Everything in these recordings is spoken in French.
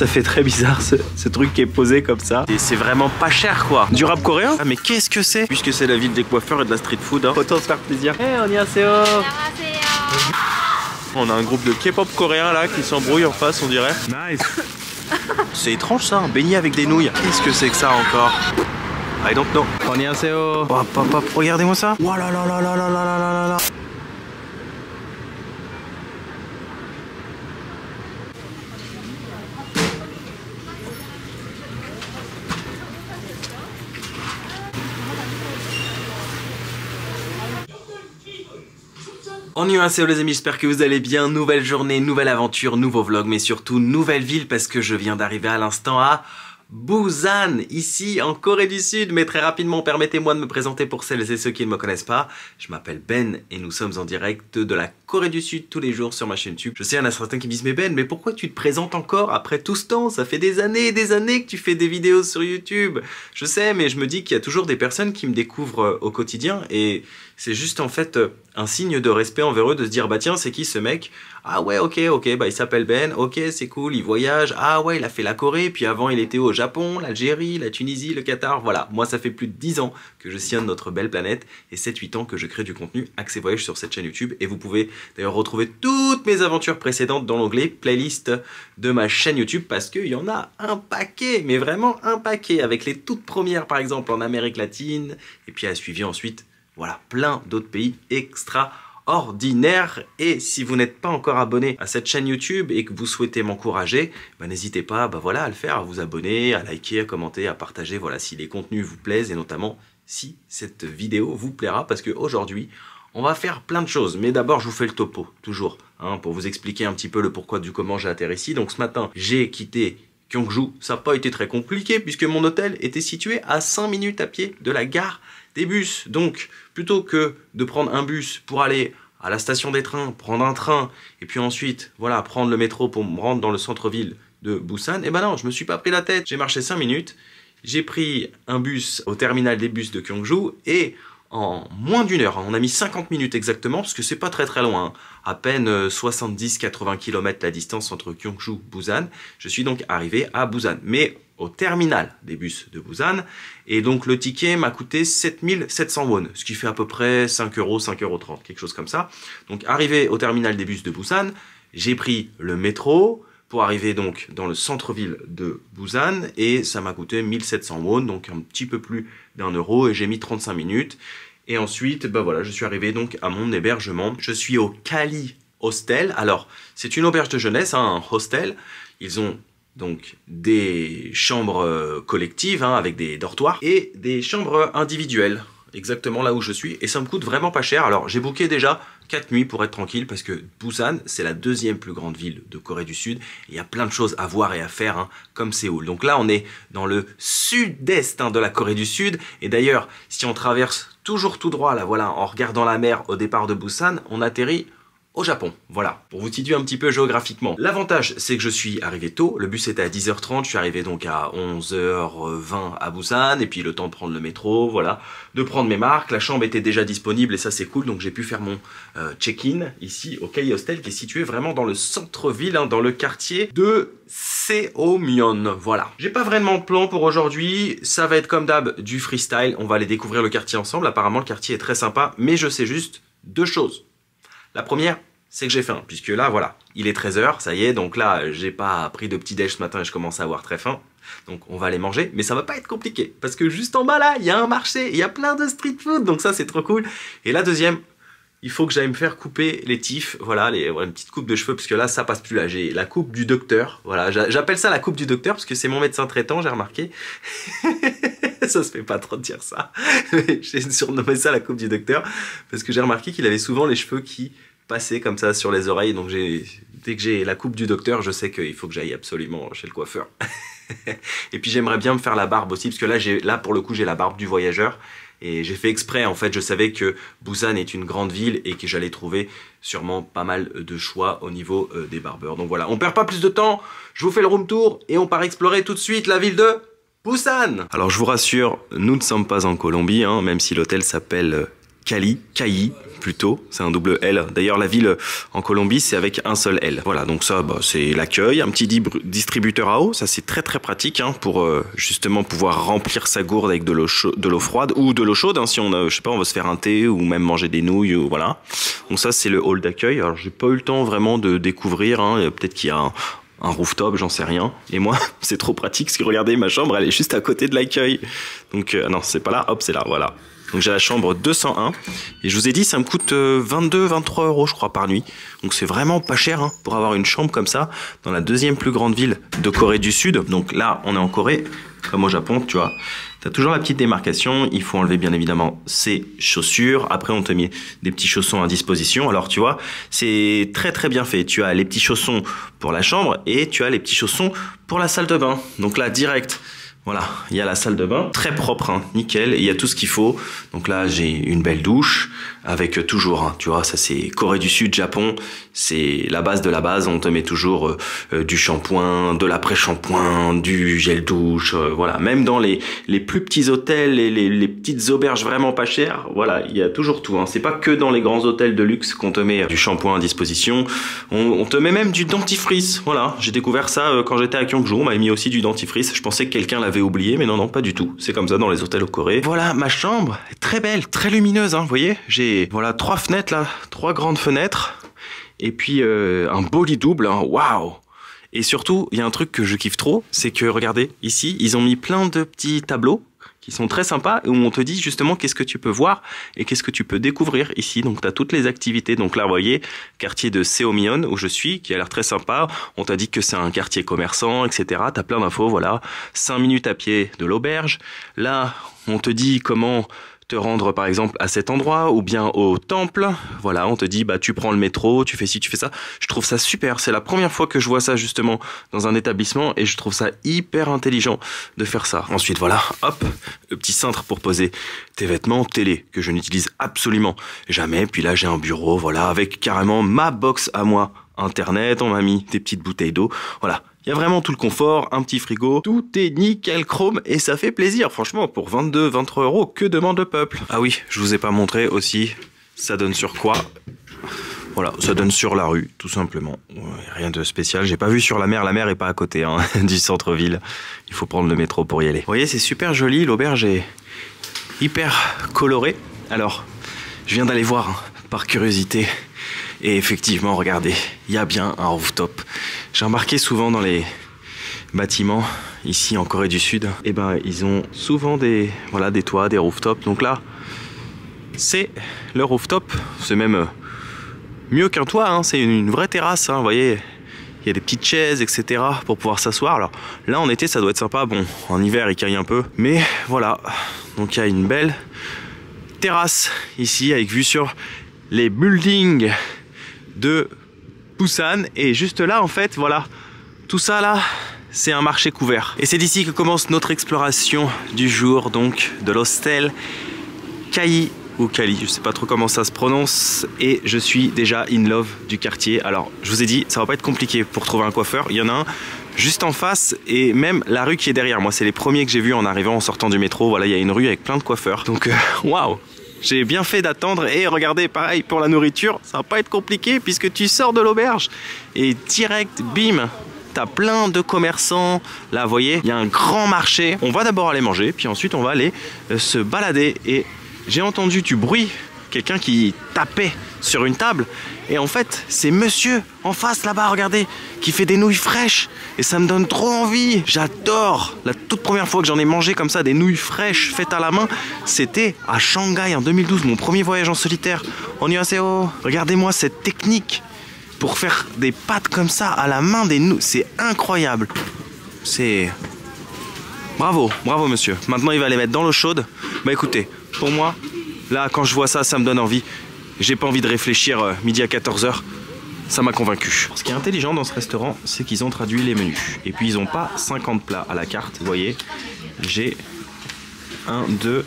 Ça fait très bizarre ce truc qui est posé comme ça. Et c'est vraiment pas cher quoi. Du rap coréen? Ah mais qu'est-ce que c'est? Puisque c'est la ville des coiffeurs et de la street food, hein. Autant se faire plaisir. Eh, on y a On a un groupe de K-pop coréen là qui s'embrouille en face on dirait. Nice. C'est étrange ça, un beignet avec des nouilles. Qu'est-ce que c'est que ça encore? I don't know. 안녕하세요. Hop, hop, hop, regardez-moi ça. Oh là là là là là là là là là. Annyeonghaseyo les amis, j'espère que vous allez bien. Nouvelle journée, nouvelle aventure, nouveau vlog, mais surtout nouvelle ville parce que je viens d'arriver à l'instant à Busan, ici en Corée du Sud. Mais très rapidement, permettez-moi de me présenter pour celles et ceux qui ne me connaissent pas. Je m'appelle Ben et nous sommes en direct de la Corée du Sud tous les jours sur ma chaîne YouTube. Je sais, il y en a certains qui me disent mais Ben, mais pourquoi tu te présentes encore après tout ce temps? Ça fait des années et des années que tu fais des vidéos sur YouTube. Je sais, mais je me dis qu'il y a toujours des personnes qui me découvrent au quotidien et c'est juste en fait un signe de respect envers eux de se dire bah tiens c'est qui ce mec? Ah ouais ok bah il s'appelle Ben, ok c'est cool, il voyage, ah ouais il a fait la Corée, puis avant il était au Japon, l'Algérie, la Tunisie, le Qatar, voilà. Moi ça fait plus de 10 ans que je sillonne notre belle planète et 7-8 ans que je crée du contenu axé voyage sur cette chaîne YouTube et vous pouvez d'ailleurs retrouver toutes mes aventures précédentes dans l'onglet playlist de ma chaîne YouTube parce qu'il y en a un paquet, mais vraiment un paquet avec les toutes premières par exemple en Amérique latine et puis a suivi ensuite voilà, plein d'autres pays extraordinaires. Et si vous n'êtes pas encore abonné à cette chaîne YouTube et que vous souhaitez m'encourager, bah, n'hésitez pas voilà, à le faire, à vous abonner, à liker, à commenter, à partager, voilà, si les contenus vous plaisent et notamment si cette vidéo vous plaira parce qu'aujourd'hui, on va faire plein de choses. Mais d'abord, je vous fais le topo, toujours, hein, pour vous expliquer un petit peu le pourquoi du comment j'ai atterri ici. Donc ce matin, j'ai quitté Gyeongju. Ça n'a pas été très compliqué puisque mon hôtel était situé à 5 minutes à pied de la gare des bus. Donc plutôt que de prendre un bus pour aller à la station des trains, prendre un train et puis ensuite voilà prendre le métro pour me rendre dans le centre-ville de Busan, et ben non, je me suis pas pris la tête. J'ai marché 5 minutes, j'ai pris un bus au terminal des bus de Gyeongju et en moins d'une heure, on a mis 50 minutes exactement parce que c'est pas très loin, hein. À peine 70-80 km la distance entre Gyeongju et Busan. Je suis donc arrivé à Busan, mais au terminal des bus de Busan, et donc le ticket m'a coûté 7700 won, ce qui fait à peu près 5 €, 5,30 €, quelque chose comme ça. Donc arrivé au terminal des bus de Busan, j'ai pris le métro pour arriver donc dans le centre-ville de Busan, et ça m'a coûté 1700 won, donc un petit peu plus d'1 €, et j'ai mis 35 minutes. Et ensuite, bah voilà, je suis arrivé donc à mon hébergement. Je suis au Kali Hostel. Alors, c'est une auberge de jeunesse, hein, un hostel. Ils ont donc des chambres collectives, hein, avec des dortoirs, et des chambres individuelles, exactement là où je suis. Et ça me coûte vraiment pas cher. Alors, j'ai booké déjà 4 nuits pour être tranquille parce que Busan, c'est la deuxième plus grande ville de Corée du Sud. Il y a plein de choses à voir et à faire, hein, comme Séoul. Donc là, on est dans le sud-est, hein, de la Corée du Sud. Et d'ailleurs, si on traverse toujours tout droit, là, voilà, en regardant la mer au départ de Busan, on atterrit au Japon. Voilà, pour vous situer un petit peu géographiquement. L'avantage, c'est que je suis arrivé tôt. Le bus était à 10h30, je suis arrivé donc à 11h20 à Busan, et puis le temps de prendre le métro, voilà, de prendre mes marques. La chambre était déjà disponible et ça c'est cool, donc j'ai pu faire mon check-in ici au Kali Hostel qui est situé vraiment dans le centre-ville, hein, dans le quartier de Seomyeon. Voilà. J'ai pas vraiment de plan pour aujourd'hui, ça va être comme d'hab du freestyle. On va aller découvrir le quartier ensemble. Apparemment le quartier est très sympa, mais je sais juste deux choses. La première, c'est que j'ai faim, puisque là, voilà, il est 13 h, ça y est, donc là, j'ai pas pris de petit déj ce matin et je commence à avoir très faim. Donc on va aller manger, mais ça va pas être compliqué, parce que juste en bas là, il y a un marché, il y a plein de street food, donc ça c'est trop cool. Et la deuxième, il faut que j'aille me faire couper les tifs, voilà, une petite coupe de cheveux, parce que là, ça passe plus là, j'ai la coupe du docteur, voilà, j'appelle ça la coupe du docteur, parce que c'est mon médecin traitant, j'ai remarqué. Ça se fait pas trop de dire ça. J'ai surnommé ça la coupe du docteur parce que j'ai remarqué qu'il avait souvent les cheveux qui passaient comme ça sur les oreilles. Donc dès que j'ai la coupe du docteur, je sais qu'il faut que j'aille absolument chez le coiffeur. Et puis j'aimerais bien me faire la barbe aussi parce que là pour le coup j'ai la barbe du voyageur. Et j'ai fait exprès, en fait, je savais que Busan est une grande ville et que j'allais trouver sûrement pas mal de choix au niveau des barbeurs. Donc voilà, on perd pas plus de temps, je vous fais le room tour et on part explorer tout de suite la ville de Busan. Alors je vous rassure, nous ne sommes pas en Colombie, hein, même si l'hôtel s'appelle Cali plutôt, c'est un double L. D'ailleurs, la ville en Colombie, c'est avec un seul L. Voilà, donc ça, bah, c'est l'accueil, un petit distributeur à eau, ça c'est très pratique hein, pour justement pouvoir remplir sa gourde avec de l'eau froide ou de l'eau chaude, hein, si on, je sais pas, on veut se faire un thé ou même manger des nouilles, ou voilà. Donc ça, c'est le hall d'accueil. Alors, j'ai pas eu le temps vraiment de découvrir, hein, peut-être qu'il y a un rooftop, j'en sais rien. Et moi, c'est trop pratique, parce que regardez, ma chambre, elle est juste à côté de l'accueil. Donc, non, c'est pas là, hop, c'est là, voilà. Donc j'ai la chambre 201 et je vous ai dit ça me coûte 22-23 euros je crois par nuit. Donc c'est vraiment pas cher hein, pour avoir une chambre comme ça dans la deuxième plus grande ville de Corée du Sud. Donc là on est en Corée, comme au Japon tu vois. T'as toujours la petite démarcation, il faut enlever bien évidemment ses chaussures. Après on te met des petits chaussons à disposition. Alors tu vois, c'est très bien fait. Tu as les petits chaussons pour la chambre et tu as les petits chaussons pour la salle de bain. Donc là direct. Voilà, il y a la salle de bain, très propre, hein, nickel, il y a tout ce qu'il faut. Donc là, j'ai une belle douche, avec toujours, hein, tu vois, ça c'est Corée du Sud, Japon, c'est la base de la base, on te met toujours du shampoing, de l'après-shampoing, du gel douche, voilà. Même dans les plus petits hôtels, les petites auberges vraiment pas chères, voilà, il y a toujours tout. Hein. C'est pas que dans les grands hôtels de luxe qu'on te met du shampoing à disposition, on te met même du dentifrice, voilà. J'ai découvert ça quand j'étais à Gyeongju, on m'avait mis aussi du dentifrice, je pensais que quelqu'un l'avait oublié, mais non, pas du tout. C'est comme ça dans les hôtels au Corée. Voilà, ma chambre est très belle, très lumineuse, hein, vous voyez. J'ai, voilà, 3 fenêtres là, 3 grandes fenêtres, et puis un beau lit double, hein, waouh. Et surtout, il y a un truc que je kiffe trop, c'est que, regardez, ici, ils ont mis plein de petits tableaux qui sont très sympas, où on te dit justement qu'est-ce que tu peux voir et qu'est-ce que tu peux découvrir ici. Donc tu as toutes les activités. Donc là, vous voyez, quartier de Seomyeon où je suis, qui a l'air très sympa. On t'a dit que c'est un quartier commerçant, etc. Tu as plein d'infos, voilà. 5 minutes à pied de l'auberge. Là, on te dit comment te rendre par exemple à cet endroit ou bien au temple. Voilà, on te dit bah tu prends le métro, tu fais ci, tu fais ça. Je trouve ça super, c'est la première fois que je vois ça justement dans un établissement et je trouve ça hyper intelligent de faire ça. Ensuite voilà, hop, le petit cintre pour poser tes vêtements, télé que je n'utilise absolument jamais. Puis là j'ai un bureau, voilà, avec carrément ma box à moi. Internet, on m'a mis des petites bouteilles d'eau, voilà. Il y a vraiment tout le confort, un petit frigo, tout est nickel chrome et ça fait plaisir. Franchement, pour 22-23 euros, que demande le peuple? Ah oui, je vous ai pas montré aussi, ça donne sur quoi? Voilà, ça donne sur la rue, tout simplement. Rien de spécial, j'ai pas vu sur la mer est pas à côté hein, du centre-ville. Il faut prendre le métro pour y aller. Vous voyez, c'est super joli, l'auberge est hyper colorée. Alors, je viens d'aller voir hein, par curiosité. Et effectivement, regardez, il y a bien un rooftop. J'ai remarqué souvent dans les bâtiments, ici en Corée du Sud, et ben ils ont souvent des toits, des rooftops. Donc là, c'est le rooftop. C'est même mieux qu'un toit, hein. C'est une vraie terrasse. Hein. Vous voyez, il y a des petites chaises, etc. pour pouvoir s'asseoir. Alors là, en été, ça doit être sympa. Bon, en hiver, il caille un peu. Mais voilà, donc il y a une belle terrasse ici avec vue sur les buildings de Busan et juste là en fait voilà tout ça là c'est un marché couvert et c'est d'ici que commence notre exploration du jour, donc de l'hostel Kai ou Kali, je sais pas trop comment ça se prononce, et je suis déjà in love du quartier. Alors je vous ai dit ça va pas être compliqué pour trouver un coiffeur, il y en a un juste en face et même la rue qui est derrière moi, c'est les premiers que j'ai vus en arrivant, en sortant du métro. Voilà, il y a une rue avec plein de coiffeurs, donc waouh. J'ai bien fait d'attendre et regardez, pareil pour la nourriture, ça va pas être compliqué puisque tu sors de l'auberge et direct, bim, t'as plein de commerçants. Là, vous voyez, il y a un grand marché. On va d'abord aller manger, puis ensuite on va aller se balader. Et j'ai entendu du bruit, quelqu'un qui tapait sur une table. Et en fait, c'est monsieur en face là-bas, regardez, qui fait des nouilles fraîches. Et ça me donne trop envie. J'adore. La toute première fois que j'en ai mangé comme ça, des nouilles fraîches faites à la main, c'était à Shanghai en 2012, mon premier voyage en solitaire. Annyeonghaseyo. Regardez-moi cette technique pour faire des pâtes comme ça à la main, des nouilles. C'est incroyable. C'est... Bravo, bravo monsieur. Maintenant, il va les mettre dans l'eau chaude. Bah écoutez, pour moi, là, quand je vois ça, ça me donne envie. J'ai pas envie de réfléchir midi à 14 h. Ça m'a convaincu. Ce qui est intelligent dans ce restaurant, c'est qu'ils ont traduit les menus. Et puis ils n'ont pas 50 plats à la carte. Vous voyez, j'ai 1, 2,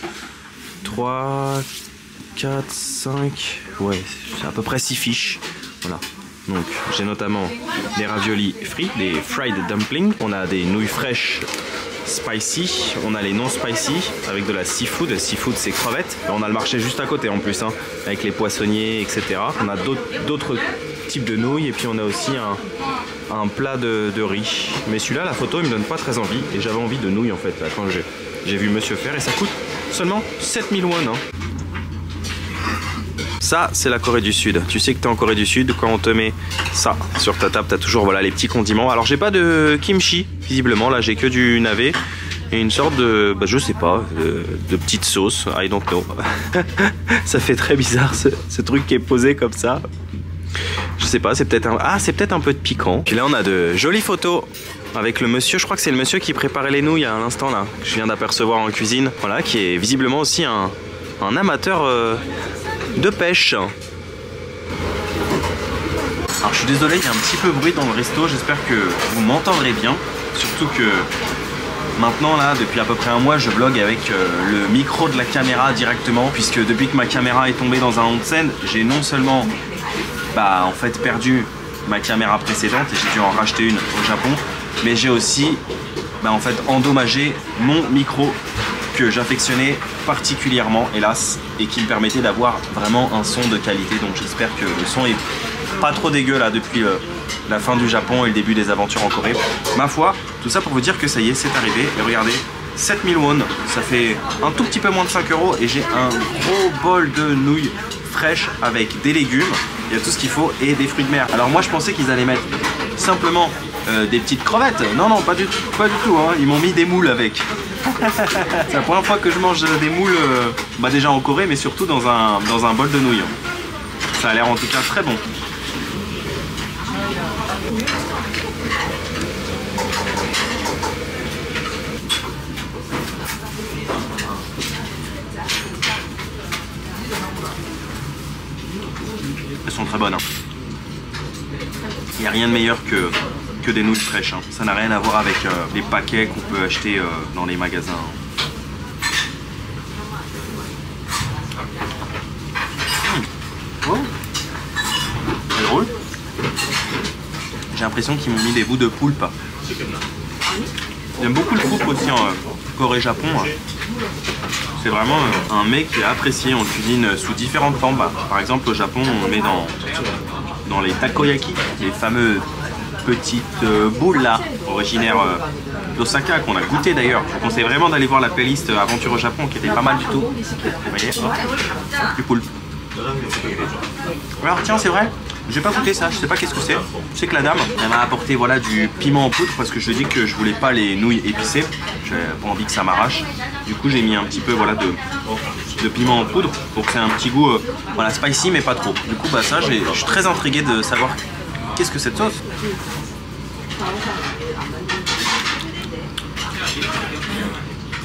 3, 4, 5... Ouais, c'est à peu près 6 fiches. Voilà. Donc j'ai notamment des raviolis frits, des fried dumplings. On a des nouilles fraîches spicy, on a les non spicy avec de la seafood. Le seafood c'est crevettes. Et on a le marché juste à côté en plus, hein, avec les poissonniers, etc. On a d'autres types de nouilles et puis on a aussi un plat de riz. Mais celui-là, la photo, il me donne pas très envie et j'avais envie de nouilles en fait là, quand j'ai vu monsieur faire et ça coûte seulement 7000 won. Hein. Ça, c'est la Corée du Sud. Tu sais que tu es en Corée du Sud, quand on te met ça sur ta table, tu as toujours voilà, les petits condiments. Alors, j'ai pas de kimchi, visiblement. Là, j'ai que du navet et une sorte de, je sais pas, de petite sauce. I don't know. Ça fait très bizarre, ce truc qui est posé comme ça. Je sais pas, c'est peut-être un peu de piquant. Puis là, on a de jolies photos avec le monsieur. Je crois que c'est le monsieur qui préparait les nouilles à l'instant, là, que je viens d'apercevoir en cuisine. Voilà, qui est visiblement aussi un amateur... de pêche. Alors je suis désolé, il y a un petit peu de bruit dans le resto, j'espère que vous m'entendrez bien. Surtout que maintenant là, depuis à peu près un mois, je vlog avec le micro de la caméra directement. Puisque depuis que ma caméra est tombée dans un onsen, j'ai non seulement en fait perdu ma caméra précédente et j'ai dû en racheter une au Japon, mais j'ai aussi en fait endommagé mon micro que j'affectionnais particulièrement, hélas, et qui me permettait d'avoir vraiment un son de qualité. Donc j'espère que le son est pas trop dégueu là depuis la fin du Japon et le début des aventures en Corée. Ma foi, tout ça pour vous dire que ça y est, c'est arrivé. Et regardez, 7000 won, ça fait un tout petit peu moins de 5 €, et j'ai un gros bol de nouilles fraîches avec des légumes, il y a tout ce qu'il faut, et des fruits de mer. Alors moi je pensais qu'ils allaient mettre simplement des petites crevettes. Non, non, pas du tout, hein. Ils m'ont mis des moules avec. C'est la première fois que je mange des moules, déjà en Corée, mais surtout dans un bol de nouilles. Ça a l'air en tout cas très bon. Elles sont très bonnes. Il n'y a rien de meilleur que des nouilles fraîches. Hein. Ça n'a rien à voir avec les paquets qu'on peut acheter dans les magasins. Oh. C'est drôle. J'ai l'impression qu'ils m'ont mis des bouts de poulpe. J'aime beaucoup le poulpe aussi en Corée-Japon. C'est vraiment un mets qui est apprécié. On le cuisine sous différentes formes. Par exemple, au Japon, on met dans les takoyaki, les fameux petites boules là, originaires d'Osaka, qu'on a goûté d'ailleurs. Je vous conseille vraiment d'aller voir la playlist Aventure au Japon, qui était pas mal du tout. Vous voyez, du poulpe. Alors tiens, c'est vrai, j'ai pas goûté ça, je sais pas qu'est-ce que c'est. Je sais que la dame, elle m'a apporté voilà, du piment en poudre, parce que je lui ai dit que je voulais pas les nouilles épicées. J'avais pas envie que ça m'arrache. Du coup, j'ai mis un petit peu voilà, de piment en poudre pour que c'est un petit goût voilà, spicy, mais pas trop. Du coup, ça, je suis très intrigué de savoir qu'est-ce que cette sauce.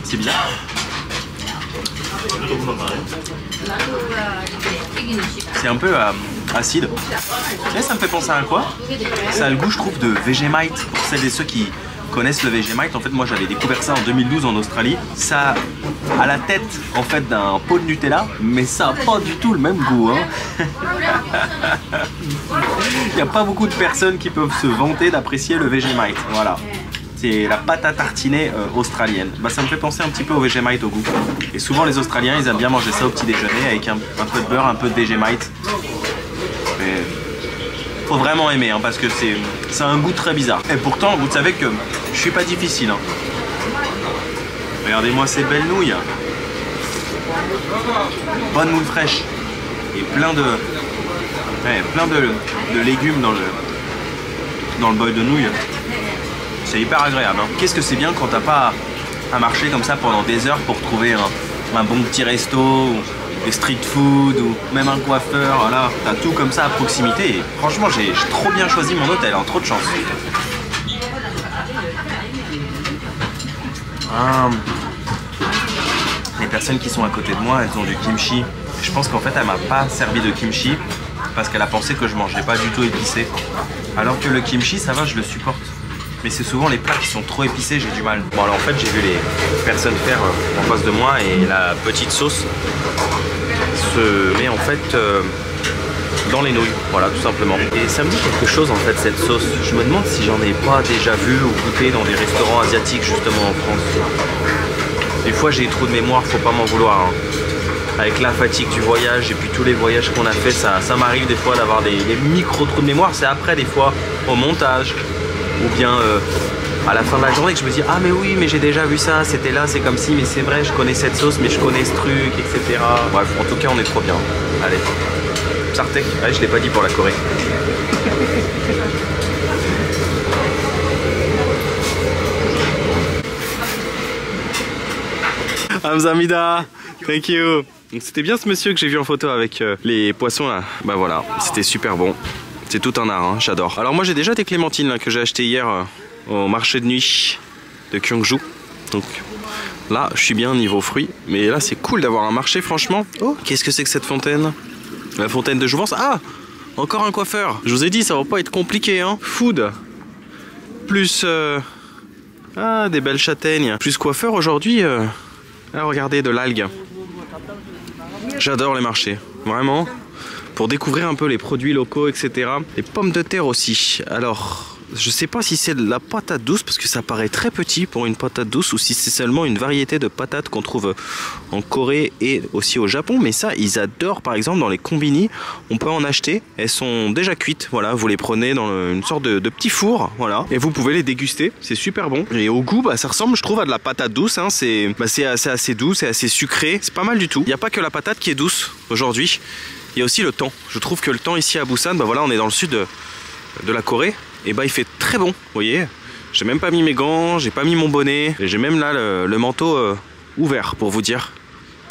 C'est bizarre. C'est un peu acide. Et ça me fait penser à quoi? Ça a le goût, je trouve, de Vegemite. Pour celles et ceux qui connaissent le Vegemite, en fait, moi j'avais découvert ça en 2012 en Australie. Ça a la tête en fait d'un pot de Nutella, mais ça n'a pas du tout le même goût. Hein. Il n'y a pas beaucoup de personnes qui peuvent se vanter d'apprécier le Vegemite. Voilà. C'est la pâte à tartiner australienne. Ça me fait penser un petit peu au Vegemite au goût. Et souvent les Australiens, ils aiment bien manger ça au petit déjeuner avec un peu de beurre, un peu de Vegemite. Mais faut vraiment aimer hein, parce que c'est un goût très bizarre. Et pourtant, vous savez que je suis pas difficile. Hein. Regardez-moi ces belles nouilles. Bonne moule fraîche. Et plein de légumes dans le bol de nouilles. C'est hyper agréable. Hein. Qu'est-ce que c'est bien quand t'as pas à marcher comme ça pendant des heures pour trouver un bon petit resto, ou des street food, ou même un coiffeur. Voilà, t'as tout comme ça à proximité. Et franchement, j'ai trop bien choisi mon hôtel, hein, trop de chance. Les personnes qui sont à côté de moi, elles ont du kimchi. Je pense qu'en fait, elle m'a pas servi de kimchi parce qu'elle a pensé que je mangeais pas du tout épicé. Alors que le kimchi, ça va, je le supporte. Mais c'est souvent les plats qui sont trop épicés, j'ai du mal. Bon alors en fait j'ai vu les personnes faire en face de moi et la petite sauce se met en fait dans les nouilles, voilà tout simplement. Et ça me dit quelque chose en fait cette sauce. Je me demande si j'en ai pas déjà vu ou goûté dans des restaurants asiatiques justement en France. Des fois j'ai des trous de mémoire, faut pas m'en vouloir. Hein. Avec la fatigue du voyage et puis tous les voyages qu'on a fait, ça m'arrive des fois d'avoir des micro trous de mémoire. C'est après des fois au montage ou bien à la fin de la journée que je me dis ah mais oui mais j'ai déjà vu ça, c'était là, c'est comme si, mais c'est vrai je connais cette sauce mais je connais ce truc, etc. Bref, en tout cas on est trop bien. Allez, Sartek, allez, je l'ai pas dit pour la Corée. Hamzamida, thank you. Donc c'était bien ce monsieur que j'ai vu en photo avec les poissons là. Bah voilà, c'était super bon. C'est tout un art, hein, j'adore. Alors moi j'ai déjà des clémentines là, que j'ai acheté hier au marché de nuit de Gyeongju. Donc là je suis bien niveau fruits. Mais là c'est cool d'avoir un marché franchement. Oh, qu'est-ce que c'est que cette fontaine? La fontaine de Jouvence. Ah, encore un coiffeur. Je vous ai dit ça va pas être compliqué hein. Food. Plus ah, des belles châtaignes. Plus coiffeur aujourd'hui. Ah, regardez, de l'algue. J'adore les marchés, vraiment. Pour découvrir un peu les produits locaux, etc. Les pommes de terre aussi. Alors, je sais pas si c'est de la patate douce, parce que ça paraît très petit pour une patate douce, ou si c'est seulement une variété de patates qu'on trouve en Corée et aussi au Japon. Mais ça, ils adorent, par exemple, dans les combini. On peut en acheter. Elles sont déjà cuites. Voilà, vous les prenez dans une sorte de petit four. Voilà. Et vous pouvez les déguster. C'est super bon. Et au goût, bah, ça ressemble, je trouve, à de la patate douce. Hein. C'est assez doux, c'est assez sucré. C'est pas mal du tout. Il n'y a pas que la patate qui est douce aujourd'hui. Il y a aussi le temps. Je trouve que le temps ici à Busan, bah voilà, on est dans le sud de la Corée. Et bah il fait très bon, vous voyez. J'ai même pas mis mes gants, j'ai pas mis mon bonnet. Et j'ai même là le manteau ouvert pour vous dire.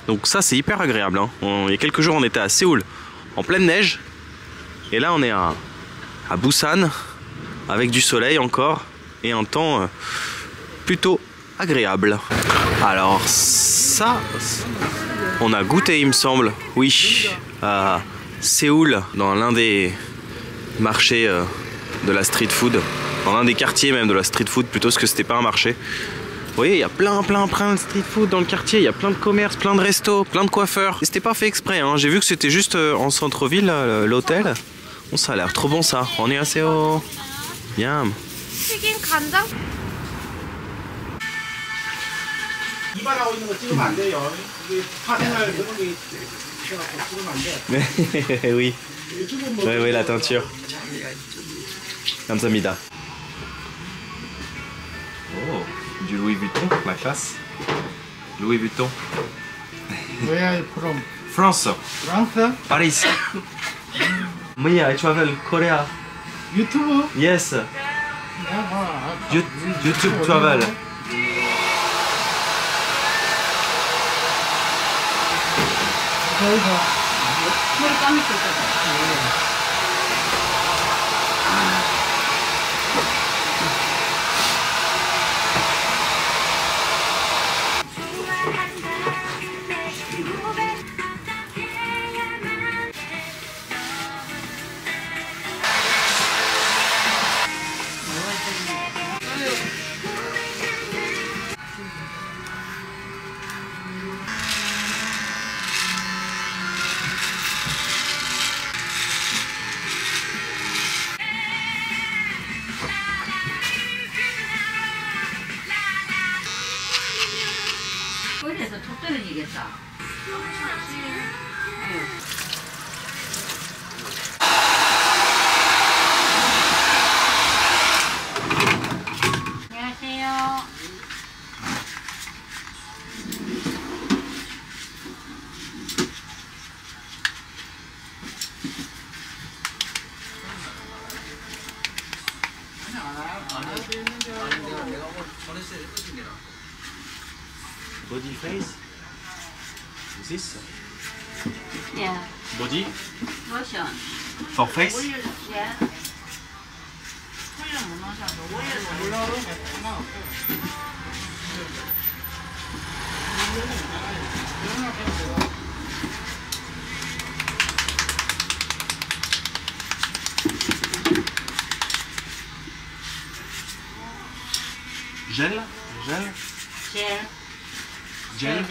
Donc ça c'est hyper agréable. Hein. Il y a quelques jours on était à Séoul en pleine neige. Et là on est à Busan avec du soleil encore. Et un temps plutôt agréable. Alors ça, on a goûté il me semble. Oui, à Séoul dans l'un des marchés de la street food, dans l'un des quartiers même de la street food plutôt, parce que c'était pas un marché. Vous voyez, il y a plein de street food dans le quartier, il y a plein de commerces, plein de restos, plein de coiffeurs. Et c'était pas fait exprès, hein. J'ai vu que c'était juste en centre-ville, l'hôtel. Bon, ça a l'air trop bon ça. On est assez haut. Yam. Oui. Oui, la teinture. Hamzamida. Oh, du Louis Vuitton, la classe. Louis Vuitton. Where are you from? France. France? Paris. Me, I travel Korea. YouTube? Yes. Yeah, YouTube travel. 거기에서 툭 떨어지겠다. 안녕하세요. Body face. This. Yeah. Body. Lotion. For face. Yeah. Gel. Gel. Gel. Gel.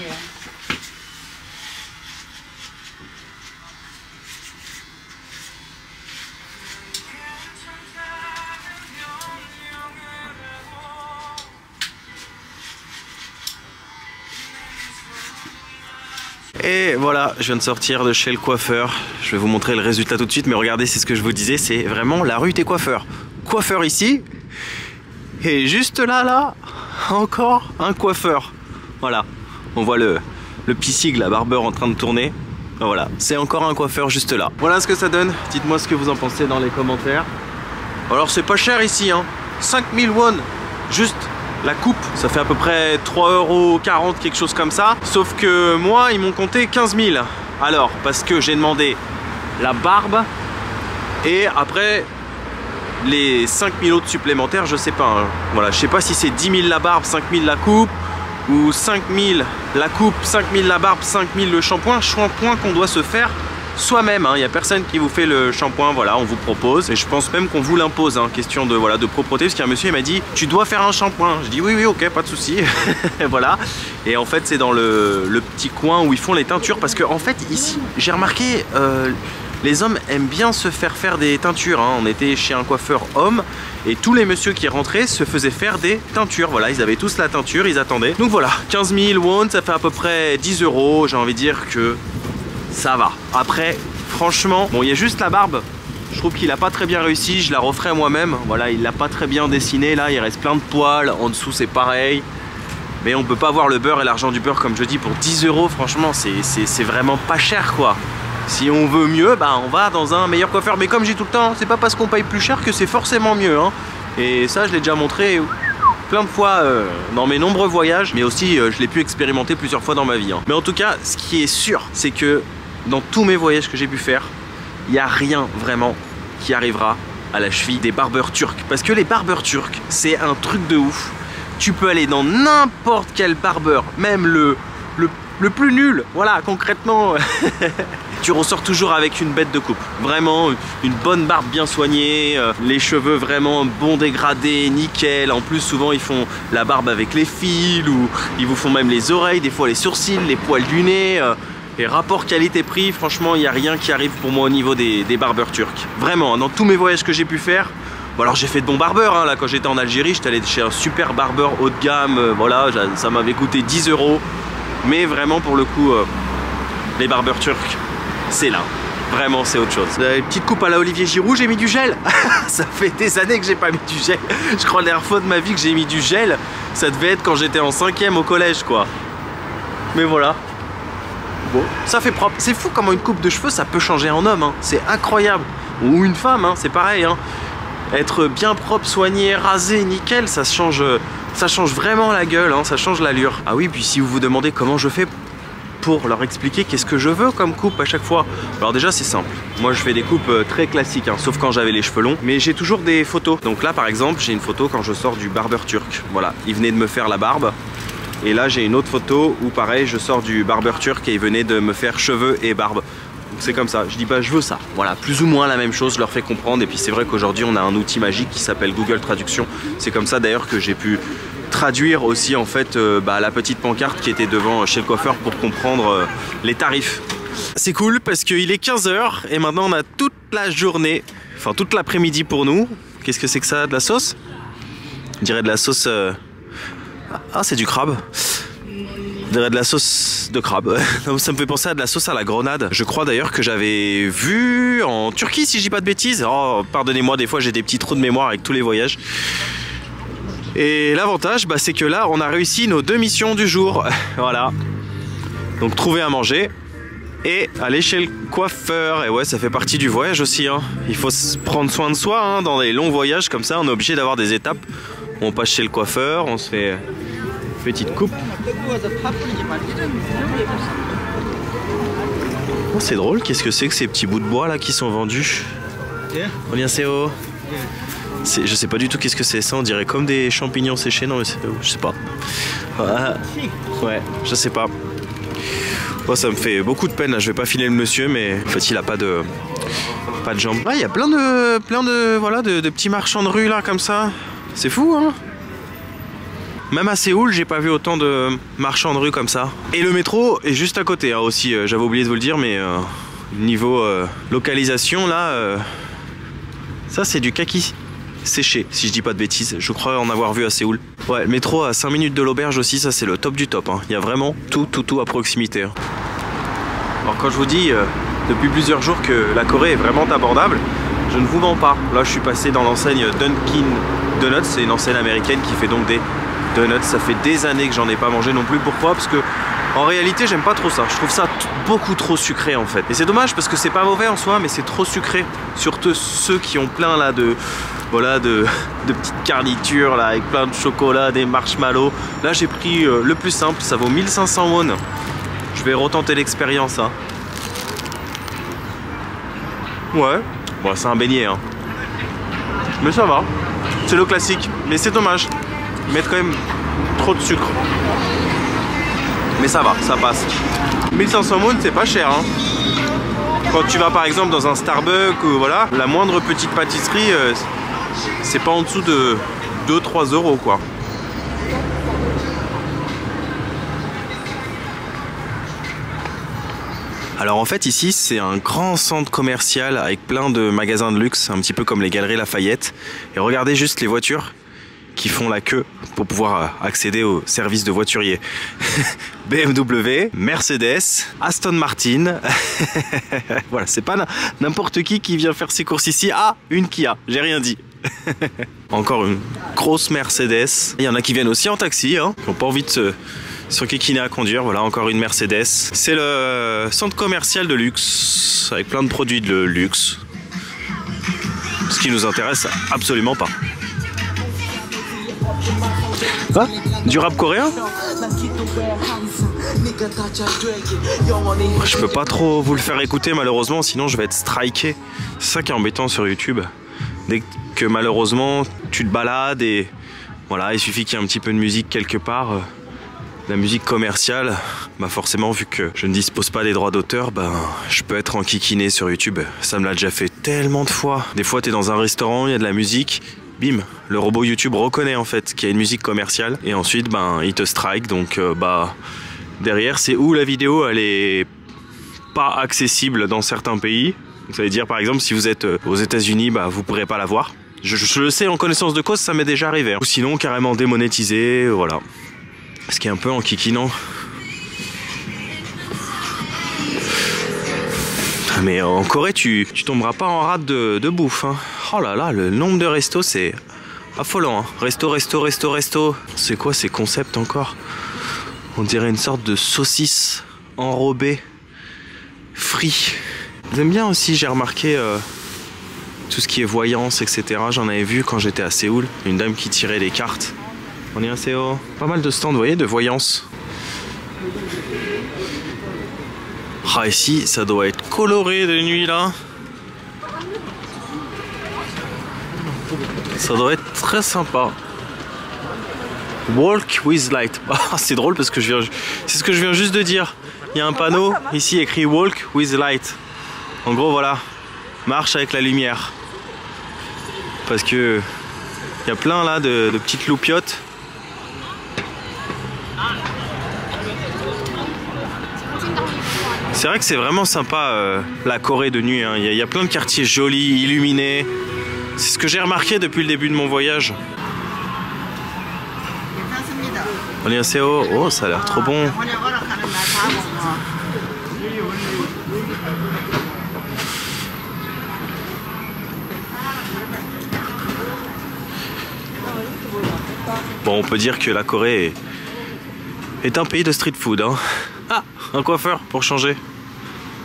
Et voilà, je viens de sortir de chez le coiffeur. Je vais vous montrer le résultat tout de suite, mais regardez, c'est ce que je vous disais, c'est vraiment la rue des coiffeurs. Coiffeur ici, et juste là, encore un coiffeur. Voilà, on voit le petit sigle à barbeur en train de tourner. Voilà, c'est encore un coiffeur juste là. Voilà ce que ça donne, dites-moi ce que vous en pensez dans les commentaires. Alors c'est pas cher ici, hein. 5000 won, juste la coupe, ça fait à peu près 3,40 €, quelque chose comme ça. Sauf que moi, ils m'ont compté 15 000. Alors, parce que j'ai demandé la barbe et après les 5 000 autres supplémentaires, je sais pas. Hein. Voilà, je sais pas si c'est 10 000 la barbe, 5 000 la coupe ou 5 000 la coupe, 5 000 la barbe, 5 000 le shampoing qu'on doit se faire soi-même, hein. Il n'y a personne qui vous fait le shampoing, voilà, on vous propose. Et je pense même qu'on vous l'impose, hein, question de, voilà, de propreté. Parce qu'il y a un monsieur, il m'a dit, tu dois faire un shampoing. Je dis, oui, ok, pas de souci. Voilà. Et en fait, c'est dans le petit coin où ils font les teintures. Parce que, en fait, ici, j'ai remarqué, les hommes aiment bien se faire des teintures, hein. On était chez un coiffeur homme. Et tous les messieurs qui rentraient se faisaient faire des teintures. Voilà, ils avaient tous la teinture, ils attendaient. Donc voilà, 15 000 won, ça fait à peu près 10 €. J'ai envie de dire que ça va. Après, franchement, bon, il y a juste la barbe. Je trouve qu'il a pas très bien réussi. Je la referai moi-même. Voilà, il l'a pas très bien dessiné. Là, il reste plein de poils. En dessous, c'est pareil. Mais on peut pas voir le beurre et l'argent du beurre, comme je dis, pour 10 €. Franchement, c'est vraiment pas cher, quoi. Si on veut mieux, bah, on va dans un meilleur coiffeur. Mais comme je dis tout le temps, c'est pas parce qu'on paye plus cher que c'est forcément mieux, hein. Et ça, je l'ai déjà montré plein de fois dans mes nombreux voyages. Mais aussi, je l'ai pu expérimenter plusieurs fois dans ma vie, hein. Mais en tout cas, ce qui est sûr, c'est que dans tous mes voyages que j'ai pu faire, il n'y a rien vraiment qui arrivera à la cheville des barbeurs turcs. Parce que les barbeurs turcs, c'est un truc de ouf. Tu peux aller dans n'importe quel barbeur, même le plus nul. Voilà, concrètement, tu ressors toujours avec une bête de coupe. Vraiment, une bonne barbe bien soignée, les cheveux vraiment bon dégradés, nickel. En plus, souvent, ils font la barbe avec les fils ou ils vous font même les oreilles, des fois les sourcils, les poils du nez. Et rapport qualité-prix, franchement, il n'y a rien qui arrive pour moi au niveau des barbeurs turcs. Vraiment, dans tous mes voyages que j'ai pu faire. Bon, alors j'ai fait de bons barbeurs, hein. Là, quand j'étais en Algérie, j'étais allé chez un super barbeur haut de gamme. Voilà, ça m'avait coûté 10 €. Mais vraiment, pour le coup, les barbeurs turcs, c'est là. Vraiment, c'est autre chose. Une petite coupe à la Olivier Giroud, j'ai mis du gel. Ça fait des années que j'ai pas mis du gel. Je crois la dernière fois de ma vie que j'ai mis du gel, ça devait être quand j'étais en 5e au collège, quoi. Mais voilà. Bon, ça fait propre. C'est fou comment une coupe de cheveux ça peut changer un homme, hein. C'est incroyable. Ou une femme, hein, c'est pareil, hein. Être bien propre, soigné, rasé, nickel, ça change vraiment la gueule, hein, ça change l'allure. Ah oui, puis si vous vous demandez comment je fais pour leur expliquer qu'est-ce que je veux comme coupe à chaque fois. Alors déjà c'est simple, moi je fais des coupes très classiques, hein, sauf quand j'avais les cheveux longs, mais j'ai toujours des photos. Donc là par exemple j'ai une photo quand je sors du barbeur turc. Voilà, il venait de me faire la barbe. Et là j'ai une autre photo où pareil je sors du barbeur turc et il venait de me faire cheveux et barbe. Donc c'est comme ça, je dis bah je veux ça. Voilà, plus ou moins la même chose, je leur fais comprendre. Et puis c'est vrai qu'aujourd'hui on a un outil magique qui s'appelle Google Traduction. C'est comme ça d'ailleurs que j'ai pu traduire aussi en fait la petite pancarte qui était devant chez le coiffeur pour comprendre les tarifs. C'est cool parce qu'il est 15 h et maintenant on a toute la journée, enfin toute l'après-midi pour nous. Qu'est-ce que c'est que ça? De la sauce? On dirait de la sauce... Ah, c'est du crabe. On dirait de la sauce de crabe. Ça me fait penser à de la sauce à la grenade. Je crois d'ailleurs que j'avais vu en Turquie, si je dis pas de bêtises. Oh, pardonnez-moi, des fois j'ai des petits trous de mémoire avec tous les voyages. Et l'avantage, c'est que là, on a réussi nos 2 missions du jour. Voilà. Donc trouver à manger et aller chez le coiffeur. Et ouais, ça fait partie du voyage aussi, hein. Il faut prendre soin de soi, hein. Dans des longs voyages comme ça, on est obligé d'avoir des étapes. On passe chez le coiffeur, on se fait une petite coupe. Oh, c'est drôle, qu'est-ce que c'est que ces petits bouts de bois là qui sont vendus? Annyeonghaseyo. Je sais pas du tout qu'est-ce que c'est ça, on dirait comme des champignons séchés, non mais je sais pas. Ouais, je sais pas. Bon, ça me fait beaucoup de peine là, je vais pas filer le monsieur, mais en fait il a pas de jambes. Ouais, il y a plein de voilà, de petits marchands de rue là comme ça. C'est fou, hein. Même à Séoul, j'ai pas vu autant de marchands de rue comme ça. Et le métro est juste à côté, hein, aussi. J'avais oublié de vous le dire, mais niveau localisation, là, ça c'est du kaki séché, si je dis pas de bêtises. Je crois en avoir vu à Séoul. Ouais, le métro à 5 minutes de l'auberge aussi, ça c'est le top du top, hein. Il y a vraiment tout à proximité, hein. Alors quand je vous dis depuis plusieurs jours que la Corée est vraiment abordable, je ne vous mens pas. Là je suis passé dans l'enseigne Dunkin' Donuts, c'est une enseigne américaine qui fait donc des donuts. Ça fait des années que j'en ai pas mangé non plus. Pourquoi? Parce que en réalité j'aime pas trop ça. Je trouve ça beaucoup trop sucré en fait. Et c'est dommage parce que c'est pas mauvais en soi, mais c'est trop sucré. Surtout ceux qui ont plein là de voilà de petites garnitures là avec plein de chocolat, des marshmallows. Là j'ai pris le plus simple, ça vaut 1500 won. Je vais retenter l'expérience hein. Ouais, bon c'est un beignet hein. Mais ça va. C'est le classique, mais c'est dommage. Ils mettent quand même trop de sucre. Mais ça va, ça passe. 1500 won c'est pas cher hein. Quand tu vas par exemple dans un Starbucks ou voilà, la moindre petite pâtisserie c'est pas en dessous de 2-3 euros quoi. Alors en fait ici c'est un grand centre commercial avec plein de magasins de luxe, un petit peu comme les Galeries Lafayette. Et regardez juste les voitures qui font la queue pour pouvoir accéder aux services de voiturier. BMW, Mercedes, Aston Martin. Voilà, c'est pas n'importe qui vient faire ses courses ici. Ah, une Kia, j'ai rien dit. Encore une grosse Mercedes. Il y en a qui viennent aussi en taxi, hein, qui n'ont pas envie de s'enquiquiner à conduire. Voilà, encore une Mercedes. C'est le centre commercial de luxe, avec plein de produits de luxe. Ce qui nous intéresse absolument pas. Quoi? Du rap coréen? Je peux pas trop vous le faire écouter malheureusement, sinon je vais être striké. C'est ça qui est embêtant sur YouTube. Dès que malheureusement tu te balades et voilà, il suffit qu'il y ait un petit peu de musique quelque part, la musique commerciale, bah forcément vu que je ne dispose pas des droits d'auteur, bah je peux être enquiquiné sur YouTube. Ça me l'a déjà fait tellement de fois. Des fois t'es dans un restaurant, il y a de la musique. Bim, le robot YouTube reconnaît en fait qu'il y a une musique commerciale et ensuite ben il te strike, donc bah derrière c'est où la vidéo elle est pas accessible dans certains pays. Ça veut dire par exemple si vous êtes aux États-Unis, bah vous pourrez pas la voir. Je le sais en connaissance de cause, ça m'est déjà arrivé. Hein. Ou sinon carrément démonétisé, voilà. Ce qui est un peu enquiquinant. Mais en Corée, tu tomberas pas en rate de bouffe. Hein. Oh là là, le nombre de restos, c'est affolant. Hein. Resto. C'est quoi ces concepts encore? On dirait une sorte de saucisse enrobée, frit. J'aime bien aussi, j'ai remarqué tout ce qui est voyance, etc. J'en avais vu quand j'étais à Séoul. Une dame qui tirait des cartes. On est assez haut. Pas mal de stands, vous voyez, de voyance. Ah, ici, ça doit être coloré de nuit, là. Ça doit être très sympa. Walk with light. Ah, c'est drôle parce que c'est ce que je viens juste de dire. Il y a un panneau, ici, écrit Walk with light. En gros, voilà. Marche avec la lumière. Parce que il y a plein, là, de petites loupiottes. C'est vrai que c'est vraiment sympa la Corée de nuit, hein. Il y a plein de quartiers jolis, illuminés. C'est ce que j'ai remarqué depuis le début de mon voyage. On est assez haut. Oh, ça a l'air trop bon. Bon, on peut dire que la Corée est un pays de street food, hein. Ah, un coiffeur pour changer.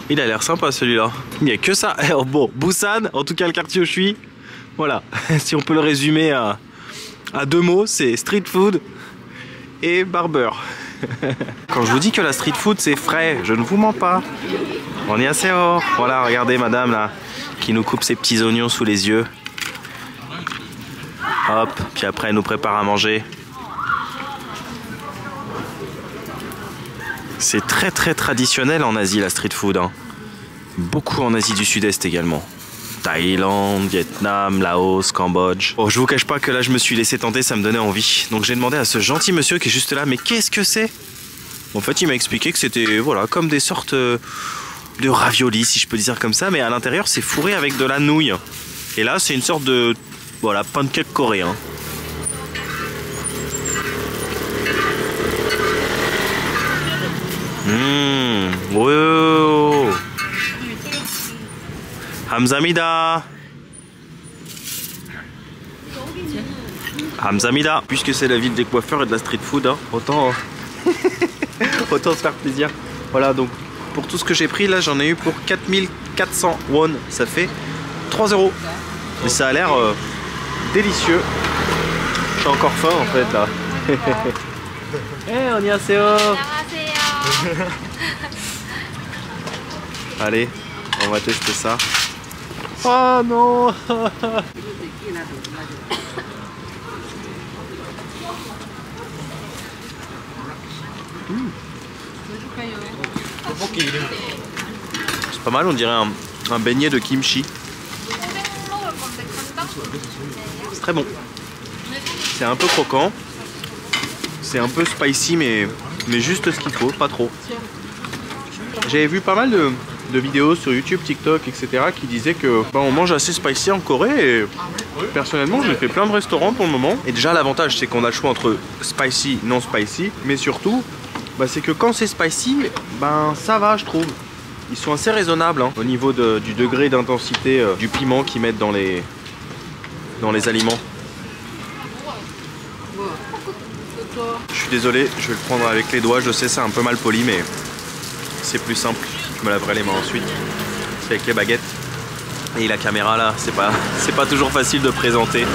Il a l'air sympa celui-là. Il n'y a que ça. Alors bon, Busan, en tout cas le quartier où je suis, voilà. Si on peut le résumer à 2 mots, c'est street food et barber. Quand je vous dis que la street food c'est frais, je ne vous mens pas. On est assez haut. Voilà, regardez madame là, qui nous coupe ses petits oignons sous les yeux. Hop, puis après elle nous prépare à manger. C'est très traditionnel en Asie la street food, hein. Beaucoup en Asie du Sud-Est également. Thaïlande, Vietnam, Laos, Cambodge. Oh, je vous cache pas que là je me suis laissé tenter, ça me donnait envie. Donc j'ai demandé à ce gentil monsieur qui est juste là, mais qu'est-ce que c'est? En fait il m'a expliqué que c'était voilà, comme des sortes de raviolis si je peux dire comme ça, mais à l'intérieur c'est fourré avec de la nouille. Et là c'est une sorte de voilà, pancake coréen. Ouais, 감사합니다. 감사합니다. Puisque c'est la ville des coiffeurs et de la street food, hein, autant autant se faire plaisir. Voilà, donc pour tout ce que j'ai pris là, j'en ai eu pour 4400 won, ça fait 3 €. Et ça a l'air délicieux. J'ai encore faim en fait là. Hey, 안녕하세요. Allez, on va tester ça. Oh non. C'est pas mal, on dirait un beignet de kimchi. C'est très bon. C'est un peu croquant. C'est un peu spicy, mais juste ce qu'il faut, pas trop. J'avais vu pas mal de vidéos sur YouTube, TikTok, etc. qui disaient que on mange assez spicy en Corée. Et personnellement, j'ai fait plein de restaurants pour le moment. Et déjà, l'avantage, c'est qu'on a le choix entre spicy, non spicy. Mais surtout, c'est que quand c'est spicy, ça va, je trouve. Ils sont assez raisonnables hein, au niveau du degré d'intensité du piment qu'ils mettent dans les aliments. Je suis désolé, je vais le prendre avec les doigts. Je sais, c'est un peu mal poli, mais c'est plus simple. Je me laverai les mains ensuite. C'est avec les baguettes. Et la caméra là, c'est pas toujours facile de présenter.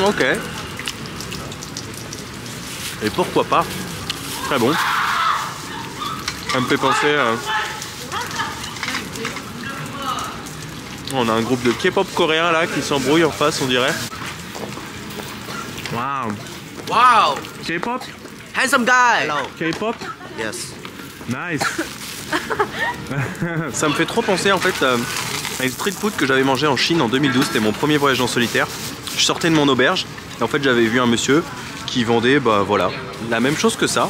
Ok. Et pourquoi pas? Très bon. Ça me fait penser à... On a un groupe de K-pop coréen là qui s'embrouille en face, on dirait. Wow. Wow! K-pop? Handsome guy! Hello. K-pop? Yes. Nice. Ça me fait trop penser en fait à une street food que j'avais mangé en Chine en 2012. C'était mon premier voyage en solitaire. Je sortais de mon auberge et en fait j'avais vu un monsieur qui vendait voilà, la même chose que ça.